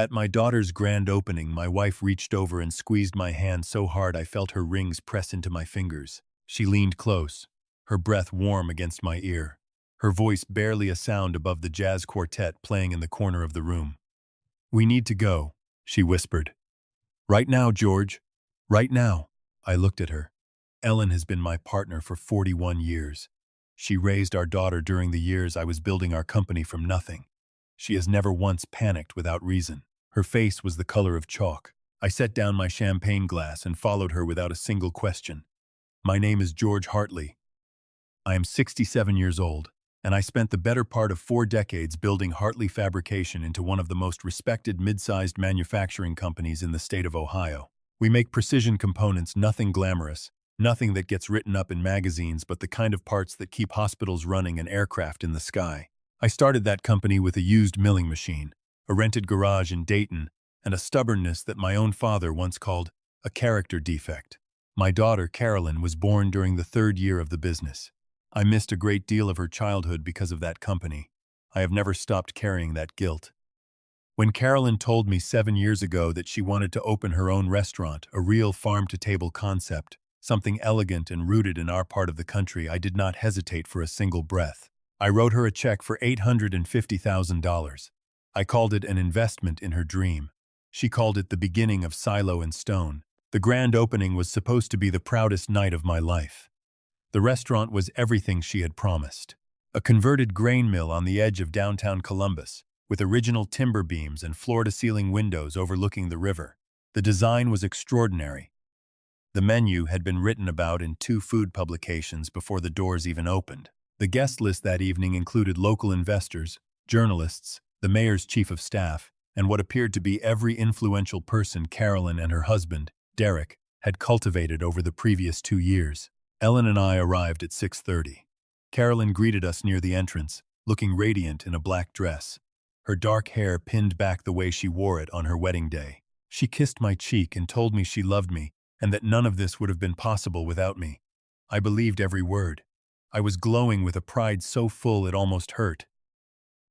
At my daughter's grand opening, my wife reached over and squeezed my hand so hard I felt her rings press into my fingers. She leaned close, her breath warm against my ear, her voice barely a sound above the jazz quartet playing in the corner of the room. "We need to go," she whispered. "Right now, George. Right now." I looked at her. Ellen has been my partner for 41 years. She raised our daughter during the years I was building our company from nothing. She has never once panicked without reason. Her face was the color of chalk. I set down my champagne glass and followed her without a single question. "My name is George Hartley. I am 67 years old, and I spent the better part of 4 decades building Hartley Fabrication into one of the most respected mid-sized manufacturing companies in the state of Ohio. We make precision components, nothing glamorous, nothing that gets written up in magazines, but the kind of parts that keep hospitals running and aircraft in the sky. I started that company with a used milling machine, a rented garage in Dayton, and a stubbornness that my own father once called a character defect. My daughter, Carolyn, was born during the 3rd year of the business. I missed a great deal of her childhood because of that company. I have never stopped carrying that guilt. When Carolyn told me 7 years ago that she wanted to open her own restaurant, a real farm-to-table concept, something elegant and rooted in our part of the country, I did not hesitate for a single breath. I wrote her a check for $850,000. I called it an investment in her dream. She called it the beginning of Silo and Stone. The grand opening was supposed to be the proudest night of my life. The restaurant was everything she had promised. A converted grain mill on the edge of downtown Columbus, with original timber beams and floor-to-ceiling windows overlooking the river. The design was extraordinary. The menu had been written about in 2 food publications before the doors even opened. The guest list that evening included local investors, journalists, the mayor's chief of staff, and what appeared to be every influential person Carolyn and her husband, Derek, had cultivated over the previous 2 years. Ellen and I arrived at 6:30. Carolyn greeted us near the entrance, looking radiant in a black dress, her dark hair pinned back the way she wore it on her wedding day. She kissed my cheek and told me she loved me and that none of this would have been possible without me. I believed every word. I was glowing with a pride so full it almost hurt.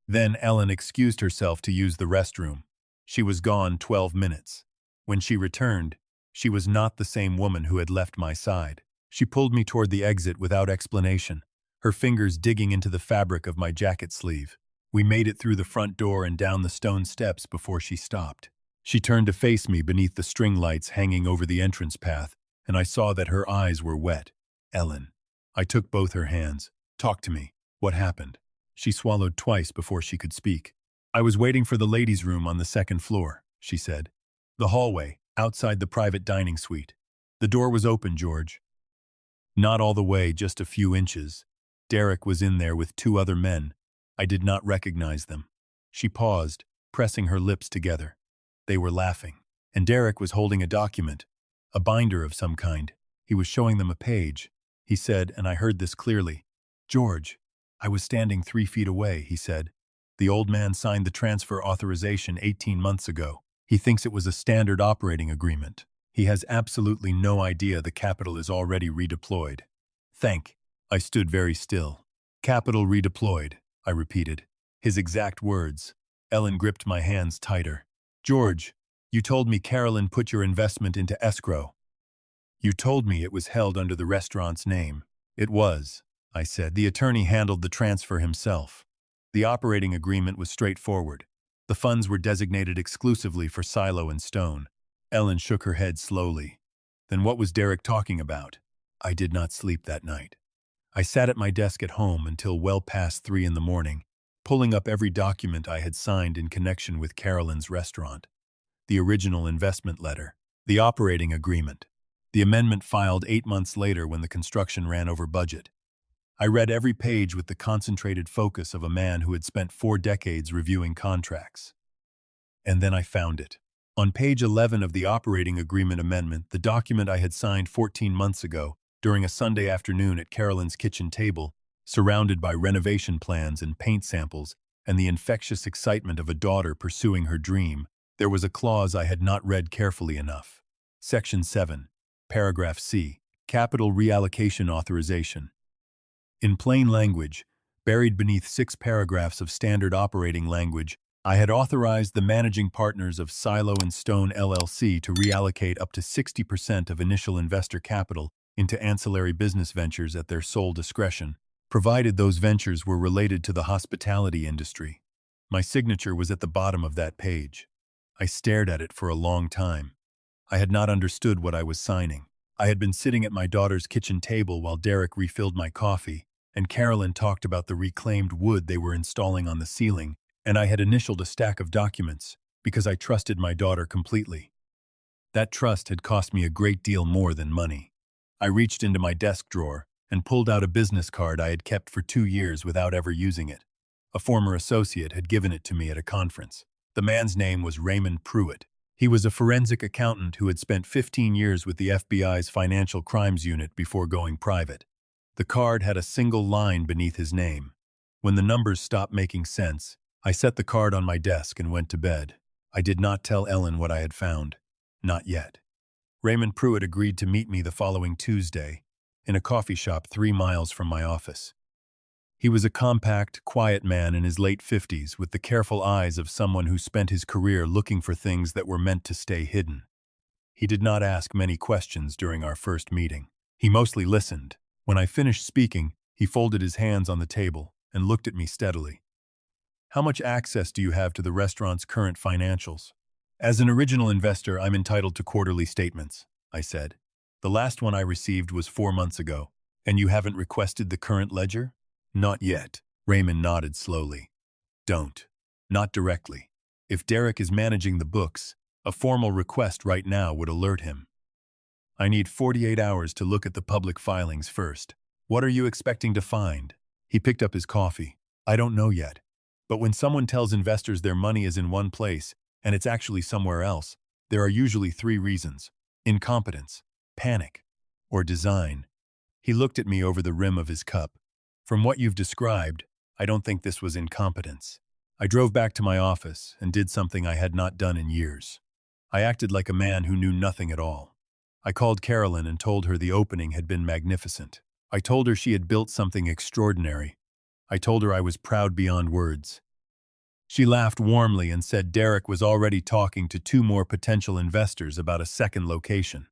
Then Ellen excused herself to use the restroom. She was gone 12 minutes. When she returned, she was not the same woman who had left my side. She pulled me toward the exit without explanation, her fingers digging into the fabric of my jacket sleeve. We made it through the front door and down the stone steps before she stopped. She turned to face me beneath the string lights hanging over the entrance path, and I saw that her eyes were wet. "Ellen." I took both her hands. "Talk to me. What happened?" She swallowed twice before she could speak. "I was waiting for the ladies' room on the 2nd floor," she said. "The hallway, outside the private dining suite. The door was open, George." "Not all the way, just a few inches. Derek was in there with 2 other men. I did not recognize them." She paused, pressing her lips together. They were laughing. "And Derek was holding a document, a binder of some kind. He was showing them a page. He said, and I heard this clearly, 'George, I was standing 3 feet away,' he said. 'The old man signed the transfer authorization 18 months ago. He thinks it was a standard operating agreement. He has absolutely no idea the capital is already redeployed.'" I stood very still. "Capital redeployed," I repeated. His exact words. Ellen gripped my hands tighter. "George, you told me Carolyn put your investment into escrow. You told me it was held under the restaurant's name." "It was," I said. "The attorney handled the transfer himself. The operating agreement was straightforward. The funds were designated exclusively for Silo and Stone." Ellen shook her head slowly. "Then what was Derek talking about?" I did not sleep that night. I sat at my desk at home until well past 3 in the morning, pulling up every document I had signed in connection with Carolyn's restaurant. The original investment letter, the operating agreement, the amendment filed 8 months later when the construction ran over budget. I read every page with the concentrated focus of a man who had spent 4 decades reviewing contracts. And then I found it. On page 11 of the operating agreement amendment, the document I had signed 14 months ago, during a Sunday afternoon at Carolyn's kitchen table, surrounded by renovation plans and paint samples and the infectious excitement of a daughter pursuing her dream, there was a clause I had not read carefully enough. Section 7, Paragraph C, Capital Reallocation Authorization. In plain language, buried beneath 6 paragraphs of standard operating language, I had authorized the managing partners of Silo and Stone LLC to reallocate up to 60% of initial investor capital into ancillary business ventures at their sole discretion, provided those ventures were related to the hospitality industry. My signature was at the bottom of that page. I stared at it for a long time. I had not understood what I was signing. I had been sitting at my daughter's kitchen table while Derek refilled my coffee, and Carolyn talked about the reclaimed wood they were installing on the ceiling, and I had initialed a stack of documents because I trusted my daughter completely. That trust had cost me a great deal more than money. I reached into my desk drawer and pulled out a business card I had kept for 2 years without ever using it. A former associate had given it to me at a conference. The man's name was Raymond Pruitt. He was a forensic accountant who had spent 15 years with the FBI's Financial Crimes Unit before going private. The card had a single line beneath his name. When the numbers stopped making sense, I set the card on my desk and went to bed. I did not tell Ellen what I had found. Not yet. Raymond Pruitt agreed to meet me the following Tuesday in a coffee shop 3 miles from my office. He was a compact, quiet man in his late 50s with the careful eyes of someone who spent his career looking for things that were meant to stay hidden. He did not ask many questions during our first meeting. He mostly listened. When I finished speaking, he folded his hands on the table and looked at me steadily. "How much access do you have to the restaurant's current financials?" "As an original investor, I'm entitled to quarterly statements," I said. "The last one I received was 4 months ago. And you haven't requested the current ledger?" "Not yet." Raymond nodded slowly. "Don't. Not directly. If Derek is managing the books, a formal request right now would alert him. I need 48 hours to look at the public filings first. What are you expecting to find?" He picked up his coffee. "I don't know yet. But when someone tells investors their money is in one place and it's actually somewhere else, there are usually 3 reasons: incompetence, panic, or design." He looked at me over the rim of his cup. "From what you've described, I don't think this was incompetence." I drove back to my office and did something I had not done in years. I acted like a man who knew nothing at all. I called Carolyn and told her the opening had been magnificent. I told her she had built something extraordinary. I told her I was proud beyond words. She laughed warmly and said Derek was already talking to 2 more potential investors about a second location.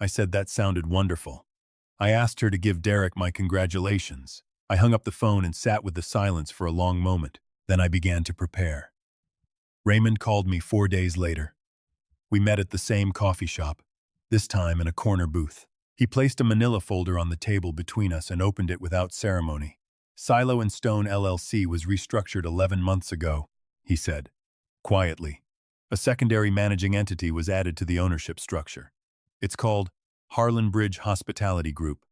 I said that sounded wonderful. I asked her to give Derek my congratulations. I hung up the phone and sat with the silence for a long moment. Then I began to prepare. Raymond called me 4 days later. We met at the same coffee shop, this time in a corner booth. He placed a manila folder on the table between us and opened it without ceremony. "Silo and Stone LLC was restructured 11 months ago," he said, quietly. "A secondary managing entity was added to the ownership structure. It's called Harlan Bridge Hospitality Group.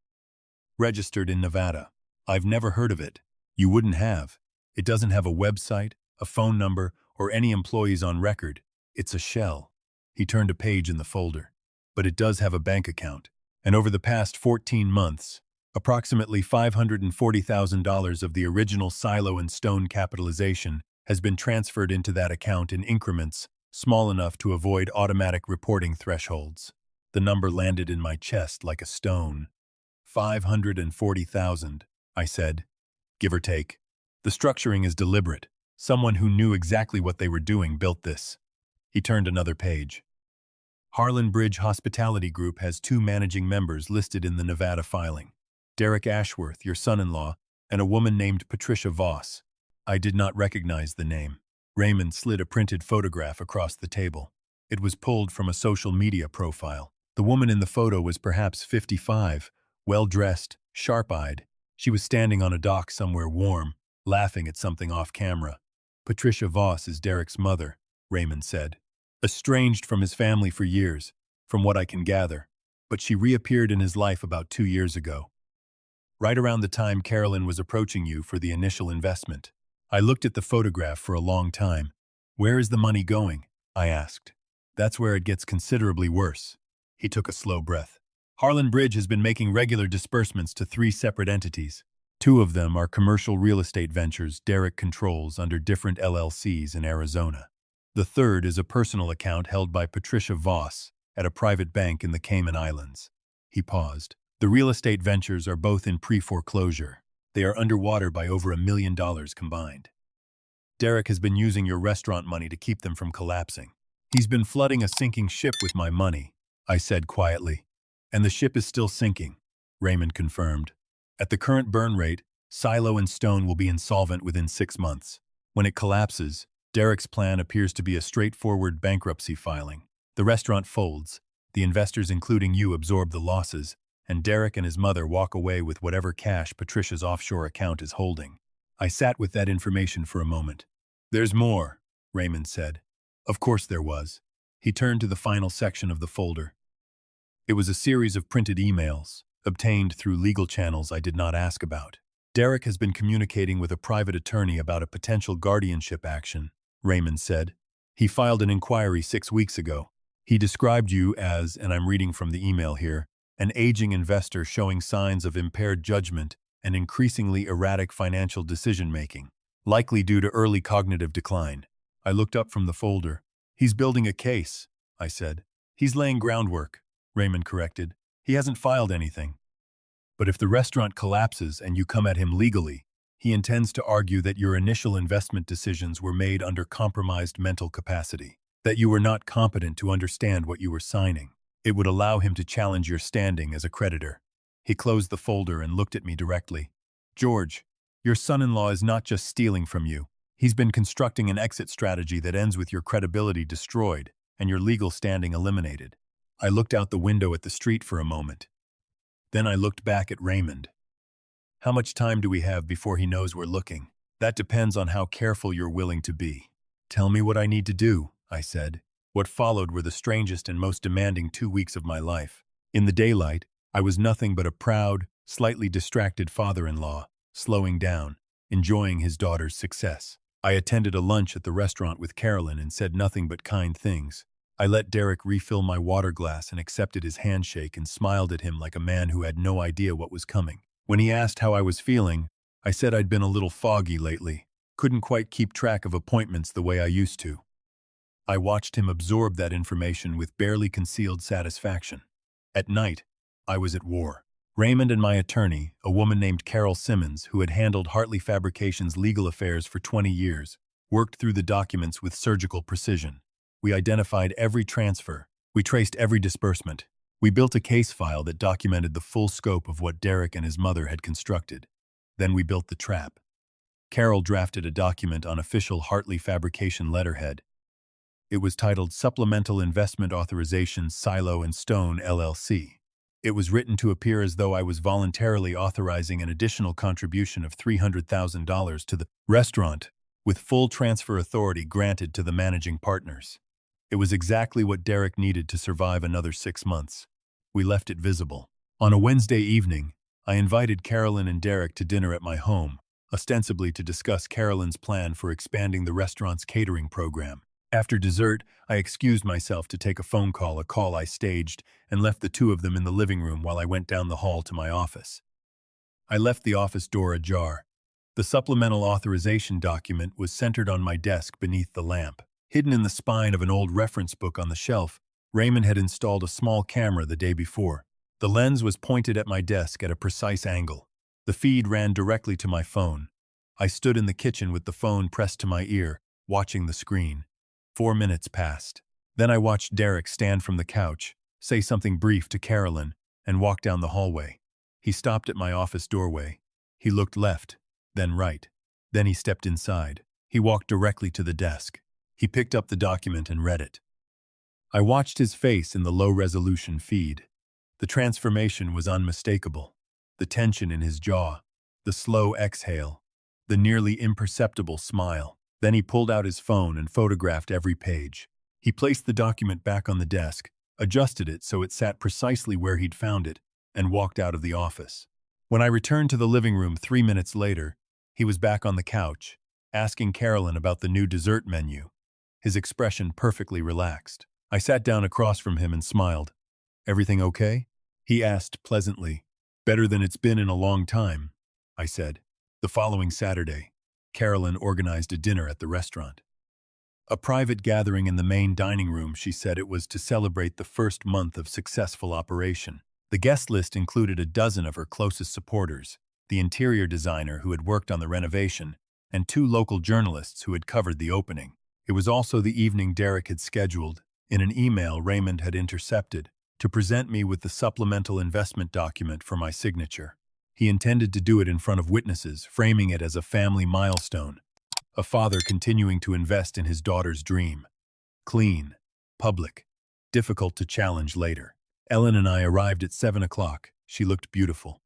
Registered in Nevada. I've never heard of it. You wouldn't have. It doesn't have a website, a phone number, or any employees on record. It's a shell." He turned a page in the folder. "But it does have a bank account. And over the past 14 months, approximately $540,000 of the original Silo and Stone capitalization has been transferred into that account in increments small enough to avoid automatic reporting thresholds." The number landed in my chest like a stone. $540,000, I said, give or take. "The structuring is deliberate. Someone who knew exactly what they were doing built this." He turned another page. "Harlan Bridge Hospitality Group has 2 managing members listed in the Nevada filing. Derek Ashworth, your son-in-law, and a woman named Patricia Voss." I did not recognize the name. Raymond slid a printed photograph across the table. It was pulled from a social media profile. The woman in the photo was perhaps 55, well-dressed, sharp-eyed. She was standing on a dock somewhere warm, laughing at something off-camera. "Patricia Voss is Derek's mother," Raymond said. "Estranged from his family for years, from what I can gather, but she reappeared in his life about 2 years ago. Right around the time Carolyn was approaching you for the initial investment." I looked at the photograph for a long time. "Where is the money going?" I asked. "That's where it gets considerably worse." He took a slow breath. "Harlan Bridge has been making regular disbursements to 3 separate entities. 2 of them are commercial real estate ventures Derek controls under different LLCs in Arizona. The third is a personal account held by Patricia Voss at a private bank in the Cayman Islands." He paused. "The real estate ventures are both in pre-foreclosure. They are underwater by over $1 million combined." Derek has been using your restaurant money to keep them from collapsing. He's been flooding a sinking ship with my money, I said quietly. And the ship is still sinking, Raymond confirmed. At the current burn rate, Silo and Stone will be insolvent within 6 months. When it collapses, Derek's plan appears to be a straightforward bankruptcy filing. The restaurant folds, the investors including you absorb the losses, and Derek and his mother walk away with whatever cash Patricia's offshore account is holding. I sat with that information for a moment. There's more, Raymond said. Of course there was. He turned to the final section of the folder. It was a series of printed emails, obtained through legal channels I did not ask about. Derek has been communicating with a private attorney about a potential guardianship action, Raymond said. He filed an inquiry 6 weeks ago. He described you as, and I'm reading from the email here, an aging investor showing signs of impaired judgment and increasingly erratic financial decision-making, likely due to early cognitive decline. I looked up from the folder. He's building a case, I said. He's laying groundwork, Raymond corrected. He hasn't filed anything. But if the restaurant collapses and you come at him legally, he intends to argue that your initial investment decisions were made under compromised mental capacity, that you were not competent to understand what you were signing. It would allow him to challenge your standing as a creditor. He closed the folder and looked at me directly. George, your son-in-law is not just stealing from you. He's been constructing an exit strategy that ends with your credibility destroyed and your legal standing eliminated. I looked out the window at the street for a moment. Then I looked back at Raymond. How much time do we have before he knows we're looking? That depends on how careful you're willing to be. Tell me what I need to do, I said. What followed were the strangest and most demanding 2 weeks of my life. In the daylight, I was nothing but a proud, slightly distracted father-in-law, slowing down, enjoying his daughter's success. I attended a lunch at the restaurant with Carolyn and said nothing but kind things. I let Derek refill my water glass and accepted his handshake and smiled at him like a man who had no idea what was coming. When he asked how I was feeling, I said I'd been a little foggy lately, couldn't quite keep track of appointments the way I used to. I watched him absorb that information with barely concealed satisfaction. At night, I was at war. Raymond and my attorney, a woman named Carol Simmons, who had handled Hartley Fabrications' legal affairs for 20 years, worked through the documents with surgical precision. We identified every transfer. We traced every disbursement. We built a case file that documented the full scope of what Derek and his mother had constructed. Then we built the trap. Carol drafted a document on official Hartley Fabrication letterhead. It was titled Supplemental Investment Authorization Silo and Stone, LLC. It was written to appear as though I was voluntarily authorizing an additional contribution of $300,000 to the restaurant, with full transfer authority granted to the managing partners. It was exactly what Derek needed to survive another 6 months. We left it visible. On a Wednesday evening, I invited Carolyn and Derek to dinner at my home, ostensibly to discuss Carolyn's plan for expanding the restaurant's catering program. After dessert, I excused myself to take a call I staged, and left the two of them in the living room while I went down the hall to my office. I left the office door ajar. The supplemental authorization document was centered on my desk beneath the lamp. Hidden in the spine of an old reference book on the shelf, Raymond had installed a small camera the day before. The lens was pointed at my desk at a precise angle. The feed ran directly to my phone. I stood in the kitchen with the phone pressed to my ear, watching the screen. 4 minutes passed. Then I watched Derek stand from the couch, say something brief to Carolyn, and walk down the hallway. He stopped at my office doorway. He looked left, then right. Then he stepped inside. He walked directly to the desk. He picked up the document and read it. I watched his face in the low-resolution feed. The transformation was unmistakable. The tension in his jaw, the slow exhale, the nearly imperceptible smile. Then he pulled out his phone and photographed every page. He placed the document back on the desk, adjusted it so it sat precisely where he'd found it, and walked out of the office. When I returned to the living room 3 minutes later, he was back on the couch, asking Carolyn about the new dessert menu. His expression perfectly relaxed. I sat down across from him and smiled. "Everything okay?" he asked pleasantly. "Better than it's been in a long time," I said. The following Saturday, Carolyn organized a dinner at the restaurant. A private gathering in the main dining room. She said it was to celebrate the first month of successful operation. The guest list included a dozen of her closest supporters, the interior designer who had worked on the renovation, and 2 local journalists who had covered the opening. It was also the evening Derek had scheduled, in an email Raymond had intercepted, to present me with the supplemental investment document for my signature. He intended to do it in front of witnesses, framing it as a family milestone, a father continuing to invest in his daughter's dream. Clean, public, difficult to challenge later. Ellen and I arrived at 7 o'clock. She looked beautiful.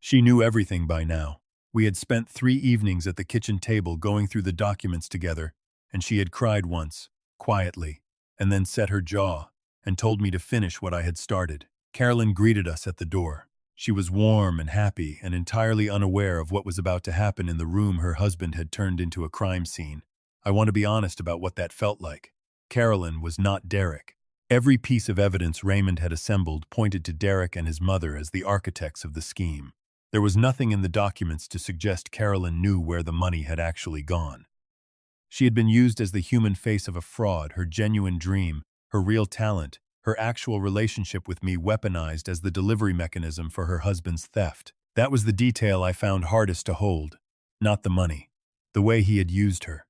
She knew everything by now. We had spent 3 evenings at the kitchen table going through the documents together, and she had cried once, quietly, and then set her jaw and told me to finish what I had started. Carolyn greeted us at the door. She was warm and happy and entirely unaware of what was about to happen in the room her husband had turned into a crime scene. I want to be honest about what that felt like. Carolyn was not Derek. Every piece of evidence Raymond had assembled pointed to Derek and his mother as the architects of the scheme. There was nothing in the documents to suggest Carolyn knew where the money had actually gone. She had been used as the human face of a fraud, her genuine dream, her real talent, her actual relationship with me weaponized as the delivery mechanism for her husband's theft. That was the detail I found hardest to hold, not the money, the way he had used her.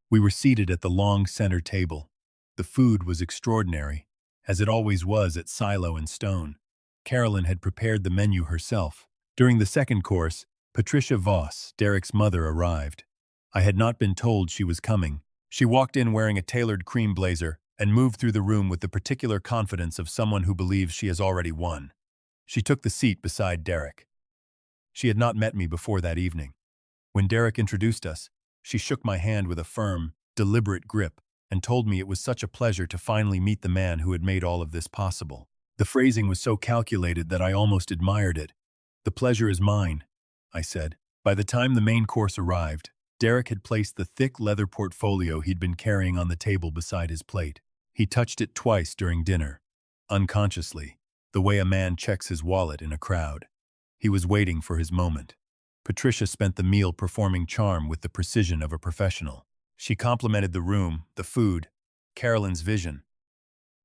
We were seated at the long center table. The food was extraordinary, as it always was at Silo and Stone. Carolyn had prepared the menu herself. During the second course, Patricia Voss, Derek's mother, arrived. I had not been told she was coming. She walked in wearing a tailored cream blazer and moved through the room with the particular confidence of someone who believes she has already won. She took the seat beside Derek. She had not met me before that evening. When Derek introduced us, she shook my hand with a firm, deliberate grip and told me it was such a pleasure to finally meet the man who had made all of this possible. The phrasing was so calculated that I almost admired it. "The pleasure is mine," I said. By the time the main course arrived, Derek had placed the thick leather portfolio he'd been carrying on the table beside his plate. He touched it twice during dinner, unconsciously, the way a man checks his wallet in a crowd. He was waiting for his moment. Patricia spent the meal performing charm with the precision of a professional. She complimented the room, the food, Carolyn's vision.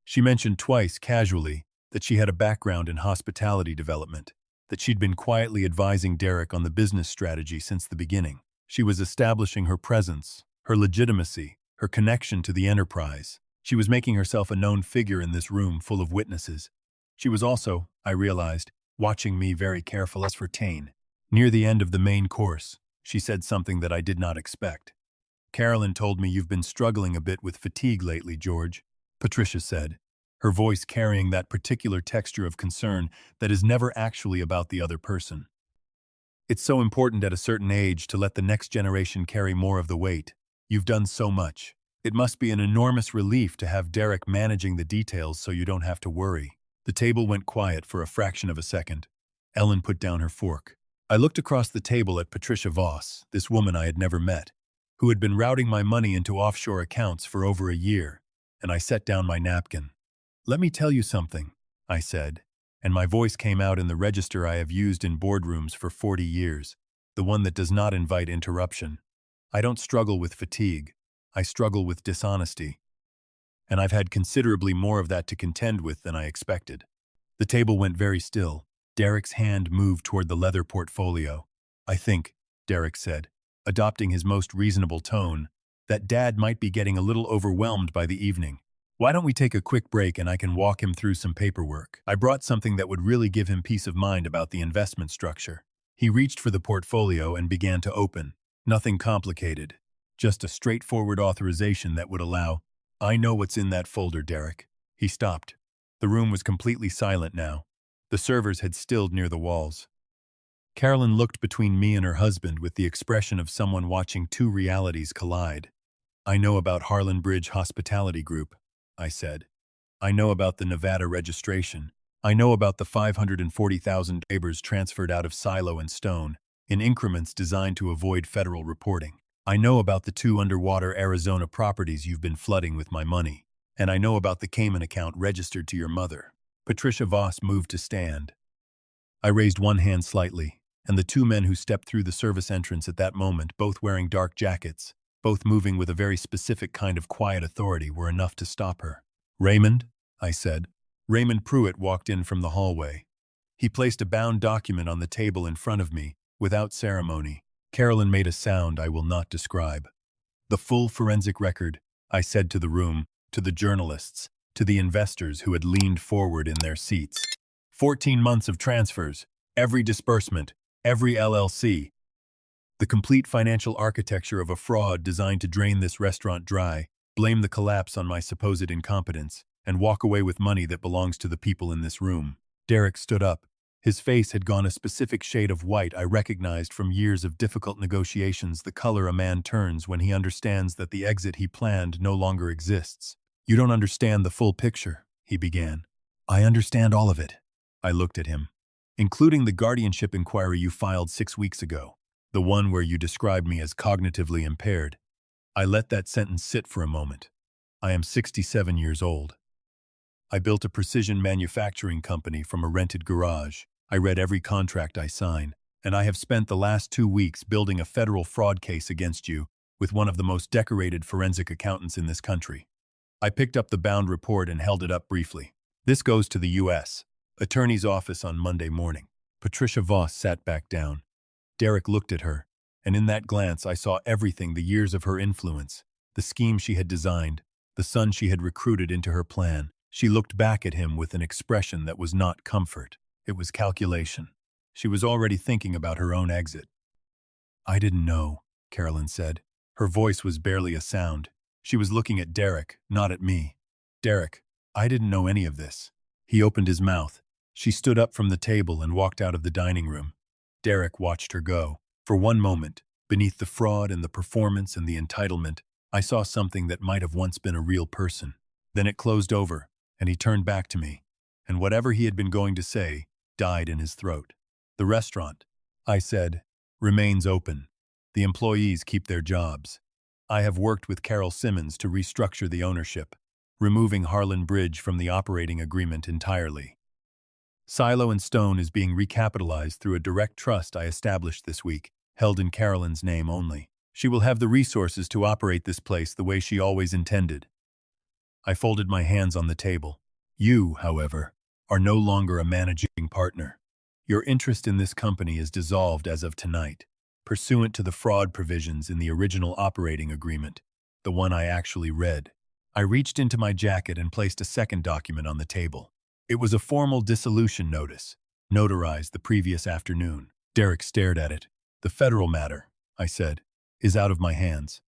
She mentioned twice, casually, that she had a background in hospitality development, that she'd been quietly advising Derek on the business strategy since the beginning. She was establishing her presence, her legitimacy, her connection to the enterprise. She was making herself a known figure in this room full of witnesses. She was also, I realized, watching me very carefully as for Tane. Near the end of the main course, she said something that I did not expect. "Carolyn told me you've been struggling a bit with fatigue lately, George," Patricia said, her voice carrying that particular texture of concern that is never actually about the other person. "It's so important at a certain age to let the next generation carry more of the weight. You've done so much. It must be an enormous relief to have Derek managing the details so you don't have to worry." The table went quiet for a fraction of a second. Ellen put down her fork. I looked across the table at Patricia Voss, this woman I had never met, who had been routing my money into offshore accounts for over a year, and I set down my napkin. "Let me tell you something," I said, and my voice came out in the register I have used in boardrooms for 40 years, the one that does not invite interruption. I don't struggle with fatigue. I struggle with dishonesty. And I've had considerably more of that to contend with than I expected. The table went very still. Derek's hand moved toward the leather portfolio. "I think," Derek said, adopting his most reasonable tone, "that Dad might be getting a little overwhelmed by the evening. Why don't we take a quick break and I can walk him through some paperwork? I brought something that would really give him peace of mind about the investment structure." He reached for the portfolio and began to open. Nothing complicated, just a straightforward authorization that would allow, "I know what's in that folder, Derek." He stopped. The room was completely silent now. The servers had stilled near the walls. Carolyn looked between me and her husband with the expression of someone watching two realities collide. "I know about Harlan Bridge Hospitality Group," I said. "I know about the Nevada registration. I know about the 540,000 acres transferred out of Silo and Stone, in increments designed to avoid federal reporting. I know about the 2 underwater Arizona properties you've been flooding with my money. And I know about the Cayman account registered to your mother." Patricia Voss moved to stand. I raised one hand slightly, and the 2 men who stepped through the service entrance at that moment, both wearing dark jackets, both moving with a very specific kind of quiet authority, were enough to stop her. "Raymond," I said. Raymond Pruitt walked in from the hallway. He placed a bound document on the table in front of me, without ceremony. Carolyn made a sound I will not describe. The full forensic record, I said to the room, to the journalists, to the investors who had leaned forward in their seats. 14 months of transfers, every disbursement, every LLC. The complete financial architecture of a fraud designed to drain this restaurant dry, blame the collapse on my supposed incompetence, and walk away with money that belongs to the people in this room. Derek stood up. His face had gone a specific shade of white I recognized from years of difficult negotiations, the color a man turns when he understands that the exit he planned no longer exists. "You don't understand the full picture," he began. "I understand all of it." I looked at him. "Including the guardianship inquiry you filed 6 weeks ago, the one where you described me as cognitively impaired." I let that sentence sit for a moment. I am 67 years old. I built a precision manufacturing company from a rented garage. I read every contract I sign, and I have spent the last 2 weeks building a federal fraud case against you with one of the most decorated forensic accountants in this country. I picked up the bound report and held it up briefly. "This goes to the U.S. Attorney's Office on Monday morning." Patricia Voss sat back down. Derek looked at her, and in that glance I saw everything: the years of her influence, the scheme she had designed, the son she had recruited into her plan. She looked back at him with an expression that was not comfort. It was calculation. She was already thinking about her own exit. "I didn't know," Carolyn said. Her voice was barely a sound. She was looking at Derek, not at me. "Derek, I didn't know any of this." He opened his mouth. She stood up from the table and walked out of the dining room. Derek watched her go. For one moment, beneath the fraud and the performance and the entitlement, I saw something that might have once been a real person. Then it closed over, and he turned back to me, and whatever he had been going to say died in his throat. "The restaurant," I said, "remains open. The employees keep their jobs. I have worked with Carol Simmons to restructure the ownership, removing Harlan Bridge from the operating agreement entirely. Silo and Stone is being recapitalized through a direct trust I established this week, held in Carolyn's name only. She will have the resources to operate this place the way she always intended." I folded my hands on the table. "You, however, are no longer a managing partner. Your interest in this company is dissolved as of tonight, pursuant to the fraud provisions in the original operating agreement, the one I actually read." I reached into my jacket and placed a second document on the table. It was a formal dissolution notice, notarized the previous afternoon. Derek stared at it. "The federal matter," I said, "is out of my hands.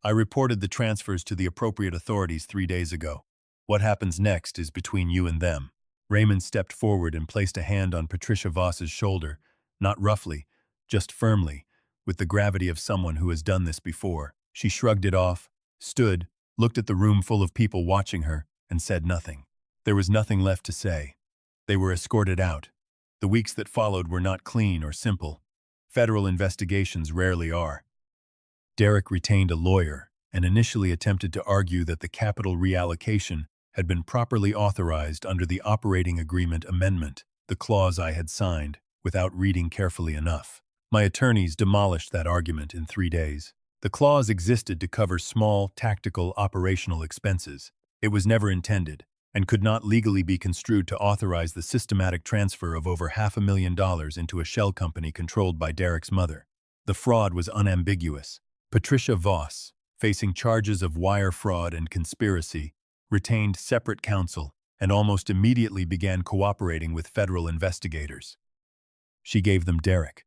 I reported the transfers to the appropriate authorities 3 days ago. What happens next is between you and them." Raymond stepped forward and placed a hand on Patricia Voss's shoulder, not roughly, just firmly, with the gravity of someone who has done this before. She shrugged it off, stood, looked at the room full of people watching her, and said nothing. There was nothing left to say. They were escorted out. The weeks that followed were not clean or simple. Federal investigations rarely are. Derek retained a lawyer and initially attempted to argue that the capital reallocation had been properly authorized under the operating agreement amendment, the clause I had signed, without reading carefully enough. My attorneys demolished that argument in 3 days. The clause existed to cover small, tactical, operational expenses. It was never intended, and could not legally be construed to authorize the systematic transfer of over $500,000 into a shell company controlled by Derek's mother. The fraud was unambiguous. Patricia Voss, facing charges of wire fraud and conspiracy, retained separate counsel and almost immediately began cooperating with federal investigators. She gave them Derek.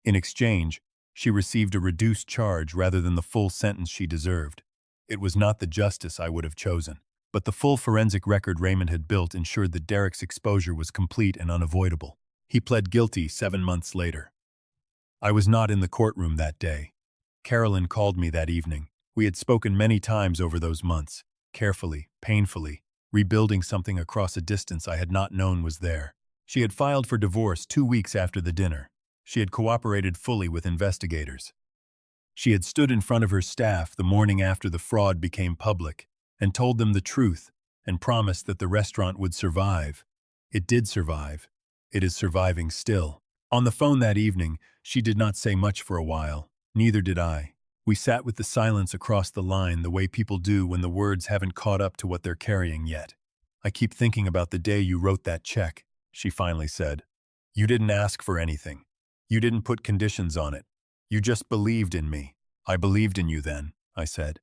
In exchange, she received a reduced charge rather than the full sentence she deserved. It was not the justice I would have chosen, but the full forensic record Raymond had built ensured that Derek's exposure was complete and unavoidable. He pled guilty 7 months later. I was not in the courtroom that day. Carolyn called me that evening. We had spoken many times over those months, carefully, painfully, rebuilding something across a distance I had not known was there. She had filed for divorce 2 weeks after the dinner. She had cooperated fully with investigators. She had stood in front of her staff the morning after the fraud became public and told them the truth and promised that the restaurant would survive. It did survive. It is surviving still. On the phone that evening, she did not say much for a while. Neither did I. We sat with the silence across the line the way people do when the words haven't caught up to what they're carrying yet. "I keep thinking about the day you wrote that check," she finally said. "You didn't ask for anything. You didn't put conditions on it. You just believed in me. I believed in you then, I said.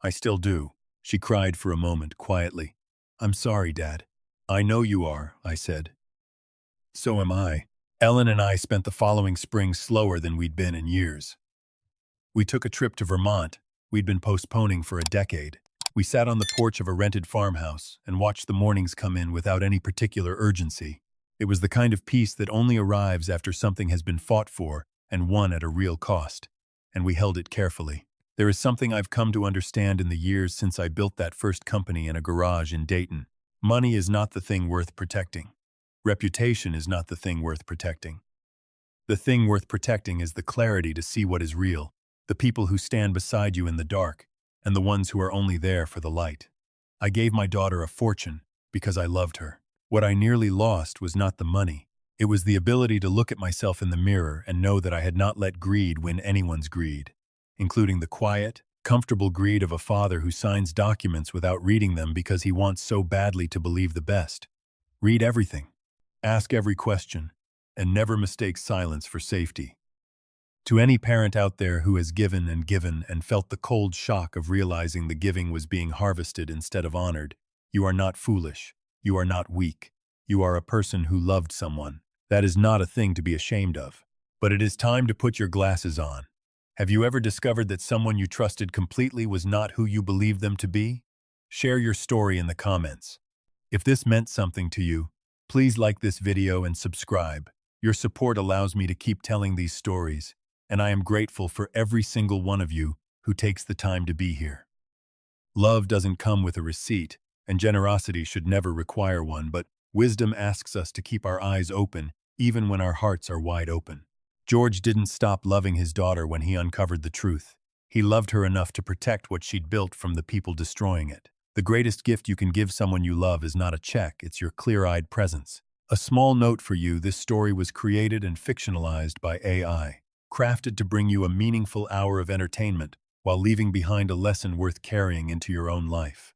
I still do. She cried for a moment, quietly. I'm sorry, Dad. I know you are, I said. So am I. Ellen and I spent the following spring slower than we'd been in years. We took a trip to Vermont we'd been postponing for a decade. We sat on the porch of a rented farmhouse and watched the mornings come in without any particular urgency. It was the kind of peace that only arrives after something has been fought for and won at a real cost. And we held it carefully. There is something I've come to understand in the years since I built that first company in a garage in Dayton. Money is not the thing worth protecting. Reputation is not the thing worth protecting. The thing worth protecting is the clarity to see what is real, the people who stand beside you in the dark, and the ones who are only there for the light. I gave my daughter a fortune because I loved her. What I nearly lost was not the money. It was the ability to look at myself in the mirror and know that I had not let greed win anyone's greed, including the quiet, comfortable greed of a father who signs documents without reading them because he wants so badly to believe the best. Read everything. Ask every question, and never mistake silence for safety. To any parent out there who has given and felt the cold shock of realizing the giving was being harvested instead of honored, you are not foolish. You are not weak. You are a person who loved someone. That is not a thing to be ashamed of. But it is time to put your glasses on. Have you ever discovered that someone you trusted completely was not who you believed them to be? Share your story in the comments. If this meant something to you, please like this video and subscribe. Your support allows me to keep telling these stories, and I am grateful for every single one of you who takes the time to be here. Love doesn't come with a receipt, and generosity should never require one, but wisdom asks us to keep our eyes open even when our hearts are wide open. George didn't stop loving his daughter when he uncovered the truth. He loved her enough to protect what she'd built from the people destroying it. The greatest gift you can give someone you love is not a check, it's your clear-eyed presence. A small note for you: this story was created and fictionalized by AI, crafted to bring you a meaningful hour of entertainment while leaving behind a lesson worth carrying into your own life.